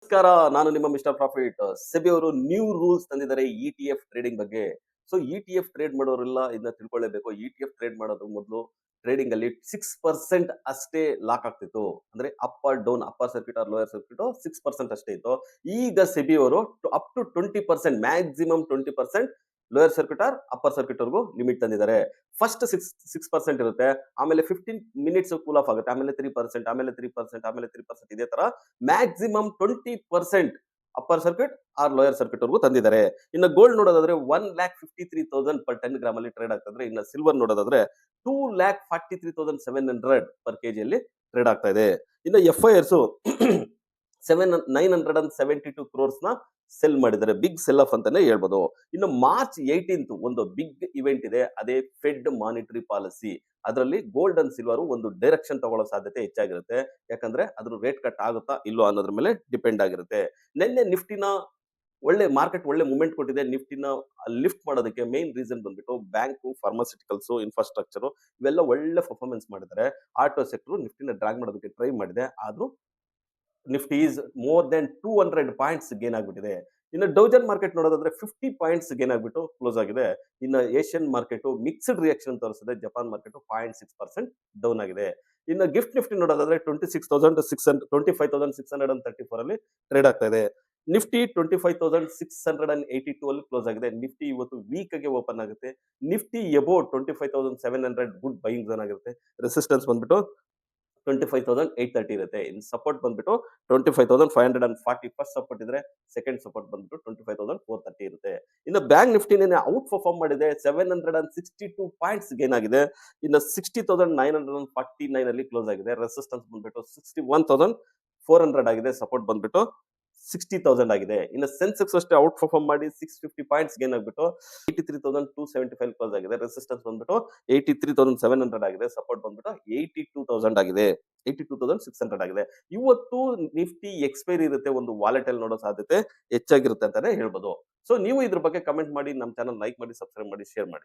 ನಮಸ್ಕಾರ. ನಾನು ನಿಮ್ಮ ಮಿಸ್ಟರ್ ಪ್ರಾಫಿಟ್. ಸೆಬಿ ಅವರು ನ್ಯೂ ರೂಲ್ಸ್ ತಂದಿದ್ದಾರೆ ETF ಟ್ರೇಡಿಂಗ್ ಬಗ್ಗೆ. ಸೊ ETF ಟ್ರೇಡ್ ಮಾಡೋರೆಲ್ಲ ಇದನ್ನ ತಿಳ್ಕೊಳ್ಳೇಬೇಕು. ETF ಟ್ರೇಡ್ ಮಾಡೋದು ಮೊದಲು ಟ್ರೇಡಿಂಗ್ ಅಲ್ಲಿ 6% ಅಷ್ಟೇ ಲಾಕ್ ಆಗ್ತಿತ್ತು. ಅಂದ್ರೆ up or down, upper circuit or lower circuit 6% ಅಷ್ಟೇ ಇತ್ತು. ಈಗ ಸೆಬಿ ಅವರು up to 20%, maximum 20% lower circuit or upper circuit ವರೆಗೂ ಲಿಮಿಟ್ ತಂದಿದ್ದಾರೆ. ಫಸ್ಟ್ 6% ಇರುತ್ತೆ, ಆಮೇಲೆ 15 ಮಿನಿಟ್ಸ್ ಕೂಲ್ ಆಫ್ ಆಗುತ್ತೆ, ಆಮೇಲೆ 3%, ಆಮೇಲೆ 3%, ಆಮೇಲೆ 3%, ಇದೇ ತರ maximum 20% upper circuit or lower circuit ವರೆಗೂ ತಂದಿದ್ದಾರೆ. ಇನ್ನು ಗೋಲ್ಡ್ ನೋಡೋದಾದ್ರೆ 1,53,000 ಪರ್ 10 ಗ್ರಾಮ್ ಅಲ್ಲಿ ಟ್ರೇಡ್ ಆಗ್ತದೆ. ಇನ್ನು ಸಿಲ್ವರ್ ನೋಡೋದಾದ್ರೆ 2,43,700 ಪರ್ ಕೆಜಿಯಲ್ಲಿ ಟ್ರೇಡ್ ಆಗ್ತಾ ಇದೆ. ಇನ್ನು FIRs 972 ಕ್ರೋರ್ಸ್ ನ ಸೆಲ್ ಮಾಡಿದ್ದಾರೆ. ಬಿಗ್ ಸೆಲ್ ಆಫ್ ಅಂತಾನೆ ಹೇಳ್ಬೋದು. ಇನ್ನು ಮಾರ್ಚ್ 18 ಒಂದು ಬಿಗ್ ಇವೆಂಟ್ ಇದೆ, ಅದೇ ಫೆಡ್ ಮಾನಿಟರಿ ಪಾಲಿಸಿ. ಅದರಲ್ಲಿ ಗೋಲ್ಡ್ ಅಂಡ್ ಸಿಲ್ವರ್ ಒಂದು ಡೈರೆಕ್ಷನ್ ತಗೊಳ್ಳೋ ಸಾಧ್ಯತೆ ಹೆಚ್ಚಾಗಿರುತ್ತೆ. ಯಾಕಂದ್ರೆ ಅದ್ರ ರೇಟ್ ಕಟ್ ಆಗುತ್ತಾ ಇಲ್ಲೋ ಅನ್ನೋದ್ರ ಮೇಲೆ ಡಿಪೆಂಡ್ ಆಗಿರುತ್ತೆ. ನಿನ್ನೆ ನಿಫ್ಟಿನ ಮಾರ್ಕೆಟ್ ಒಳ್ಳೆ ಮೂವ್ಮೆಂಟ್ ಕೊಟ್ಟಿದೆ. ನಿಫ್ಟಿನ ಲಿಫ್ಟ್ ಮಾಡೋದಕ್ಕೆ ಮೇನ್ ರೀಸನ್ ಬಂದ್ಬಿಟ್ಟು ಬ್ಯಾಂಕು, ಫಾರ್ಮಾಸ್ಯೂಟಿಕಲ್ಸ್, ಇನ್ಫ್ರಾಸ್ಟ್ರಕ್ಚರ್ ಇವೆಲ್ಲ ಒಳ್ಳೆ ಪರ್ಫಾರ್ಮೆನ್ಸ್ ಮಾಡಿದ್ದಾರೆ. ಆಟೋ ಸೆಕ್ಟರ್ ನಿಫ್ಟಿನ ಡ್ರಾಗ್ ಮಾಡೋದಕ್ಕೆ ಟ್ರೈ ಮಾಡಿದೆ, ಆದ್ರೂ Nifty is more than 200 points gain ಆಗ್ಬಿಟ್ಟಿದೆ. ಇನ್ನು ಡೌಜನ್ ಮಾರ್ಕೆಟ್ ನೋಡೋದಾದ್ರೆ 50 ಪಾಯಿಂಟ್ಸ್ ಗೇನ್ ಆಗ್ಬಿಟ್ಟು ಕ್ಲೋಸ್ ಆಗಿದೆ. ಇನ್ನು ಏಷ್ಯನ್ ಮಾರ್ಕೆಟ್ ಮಿಕ್ಸ್ಡ್ ರಿಯಾಕ್ಷನ್ ತೋರಿಸಿದೆ. ಜಪಾನ್ ಮಾರ್ಕೆಟ್ 0.6% ಡೌನ್ ಆಗಿದೆ. ಇನ್ನು ಗಿಫ್ಟ್ ನಿಫ್ಟಿ ನೋಡೋದಾದ್ರೆ 25,634 ಅಲ್ಲಿ ಟ್ರೇಡ್ ಆಗ್ತಾ ಇದೆ. ನಿಫ್ಟಿ 25,682 ಅಲ್ಲಿ ಕ್ಲೋಸ್ ಆಗಿದೆ. ನಿಫ್ಟಿ ಇವತ್ತು ವೀಕ್ ಆಗಿ ಓಪನ್ ಆಗುತ್ತೆ. Nifty above 25,700 good buying zone ಆಗಿರುತ್ತೆ. ರೆಸಿಸ್ಟೆನ್ಸ್ ಬಂದ್ಬಿಟ್ಟು 25,830 ಇರುತ್ತೆ. ಇನ್ ಸಪೋರ್ಟ್ ಬಂದ್ಬಿಟ್ಟು 25,540 ಫಸ್ಟ್ ಸಪೋರ್ಟ್ ಇದ್ರೆ, ಸೆಕೆಂಡ್ ಸಪೋರ್ಟ್ ಬಂದ್ಬಿಟ್ಟು 25,430 ಇರುತ್ತೆ. ಇನ್ನು ಬ್ಯಾಂಕ್ ನಿಫ್ಟಿ ಔಟ್ ಪರ್ಫಾರ್ಮ್ ಮಾಡಿದೆ. 762 ಪಾಯಿಂಟ್ಸ್ ಗೇನ್ ಆಗಿದೆ. ಇನ್ನು 60,949 ಅಲ್ಲಿ ಕ್ಲೋಸ್ ಆಗಿದೆ. ರೆಸಿಸ್ಟೆನ್ಸ್ ಬಂದ್ಬಿಟ್ಟು 61,400 ಆಗಿದೆ. ಸಪೋರ್ಟ್ ಬಂದ್ಬಿಟ್ಟು 60,000 ಆಗಿದೆ. ಇನ್ನು ಸೆನ್ಸೆಕ್ಸ್ ಅಷ್ಟೇ ಔಟ್ ಪರ್ಫಾರ್ಮ್ ಮಾಡಿ 650 ಪಾಯಿಂಟ್ಸ್ ಗೇನ್ ಆಗ್ಬಿಟ್ಟು 83,275 ಕ್ಲೋಸ್ ಆಗಿದೆ. ರೆಸಿಸ್ಟೆನ್ಸ್ ಬಂದ್ಬಿಟ್ಟು 83,700 ಆಗಿದೆ. ಸಪೋರ್ಟ್ ಬಂದ್ಬಿಟ್ಟು 82,000 ಆಗಿದೆ. 82,600 ಆಗಿದೆ. ಇವತ್ತು ನಿಫ್ಟಿ ಎಕ್ಸ್ಪೈರಿ ಇರುತ್ತೆ, ಒಂದು ವಾಲೆಟೈಲ್ ನೋಡೋ ಸಾಧ್ಯತೆ ಹೆಚ್ಚಾಗಿರುತ್ತೆ ಅಂತಾನೆ ಹೇಳ್ಬೋದು. ಸೊ ನೀವು ಇದ್ರ ಬಗ್ಗೆ ಕಮೆಂಟ್ ಮಾಡಿ, ನಮ್ಮ ಚಾನಲ್ ಲೈಕ್ ಮಾಡಿ, ಸಬ್ಸ್ಕ್ರೈಬ್ ಮಾಡಿ, ಶೇರ್ ಮಾಡಿ.